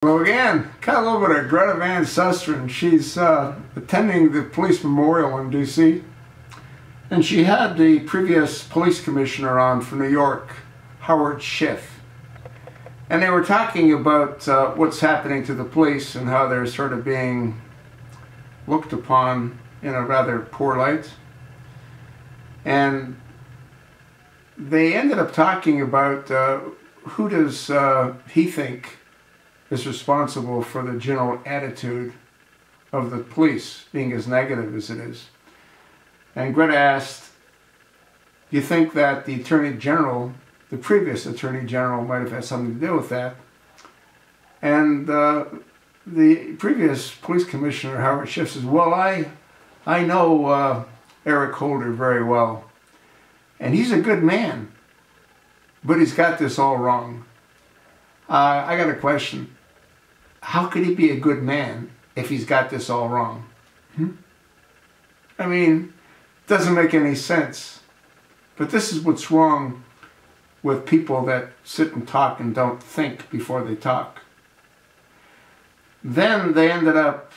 Well, again, kind of a little bit of Greta Van Susteren. She's attending the police memorial in D.C. and she had the previous police commissioner on from New York, Harold Schiff. And they were talking about what's happening to the police and how they're sort of being looked upon in a rather poor light. And they ended up talking about who does he think is responsible for the general attitude of the police being as negative as it is. And Greta asked, do you think that the Attorney General, the previous Attorney General, might have had something to do with that? And the previous police commissioner, Harold Schiff, says, well, I know Eric Holder very well, and he's a good man, but he's got this all wrong. I got a question. How could he be a good man if he's got this all wrong? I mean, it doesn't make any sense. But this is what's wrong with people that sit and talk and don't think before they talk. Then they ended up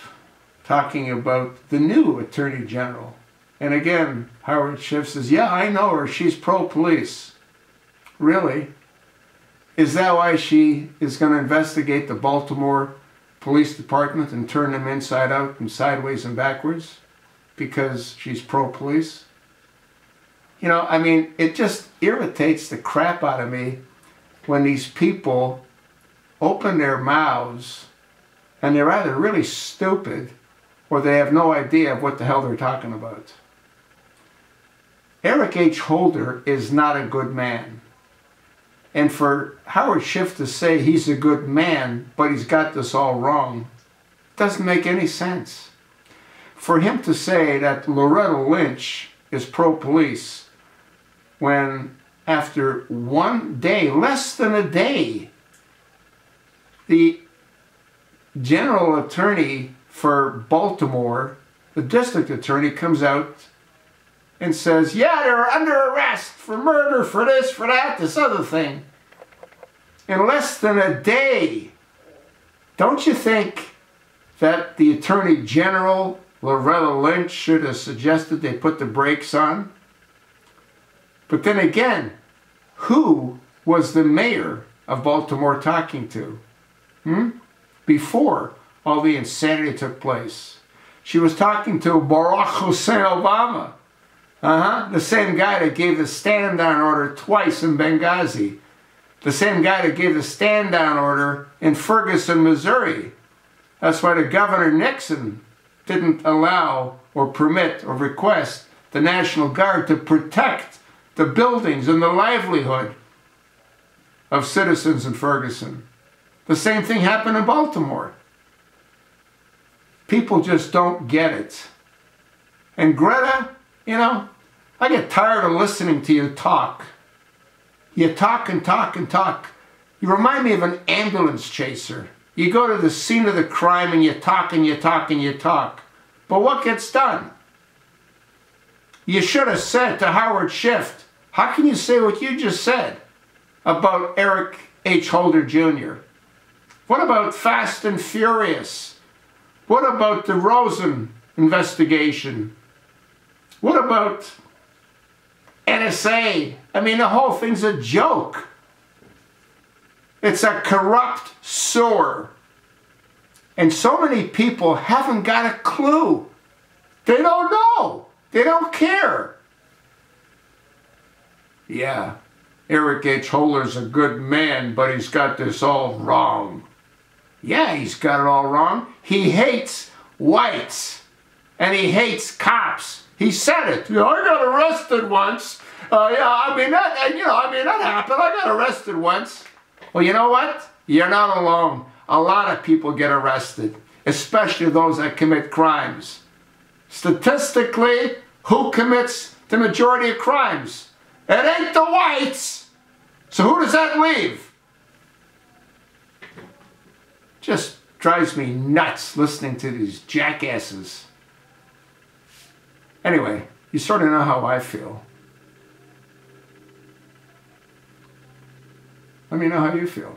talking about the new Attorney General. And again, Harold Schiff says, yeah, I know her. She's pro-police. Really? Is that why she is going to investigate the Baltimore Police Department and turn them inside out and sideways and backwards? Because she's pro-police? You know, I mean, it just irritates the crap out of me when these people open their mouths and they're either really stupid or they have no idea of what the hell they're talking about. Eric H. Holder is not a good man. And for Harold Schiff to say he's a good man, but he's got this all wrong, doesn't make any sense. For him to say that Loretta Lynch is pro-police when after one day, less than a day, the general attorney for Baltimore, the district attorney, comes out and says, yeah, they're under arrest for murder, for this, for that, this other thing. In less than a day. Don't you think that the Attorney General, Loretta Lynch, should have suggested they put the brakes on? But then again, who was the mayor of Baltimore talking to? Before all the insanity took place. She was talking to Barack Hussein Obama. The same guy that gave the stand-down order twice in Benghazi. The same guy that gave the stand-down order in Ferguson, Missouri. That's why the Governor Nixon didn't allow or permit or request the National Guard to protect the buildings and the livelihood of citizens in Ferguson. The same thing happened in Baltimore. People just don't get it. And Greta, you know, I get tired of listening to you talk. You talk and talk and talk. You remind me of an ambulance chaser. You go to the scene of the crime and you talk and you talk and you talk. But what gets done? You should have said to Harold Schiff, how can you say what you just said about Eric H. Holder Jr.? What about Fast and Furious? What about the Rosen investigation? What about NSA? I mean, the whole thing's a joke. It's a corrupt sewer. And so many people haven't got a clue. They don't know. They don't care. Yeah, Eric H. Holder's a good man, but he's got this all wrong. Yeah, he's got it all wrong. He hates whites. And he hates cops. He said it. You know, I got arrested once. That happened. I got arrested once. Well, you know what? You're not alone. A lot of people get arrested, especially those that commit crimes. Statistically, who commits the majority of crimes? It ain't the whites. So who does that leave? Just drives me nuts listening to these jackasses. Anyway, you sort of know how I feel. Let me know how you feel.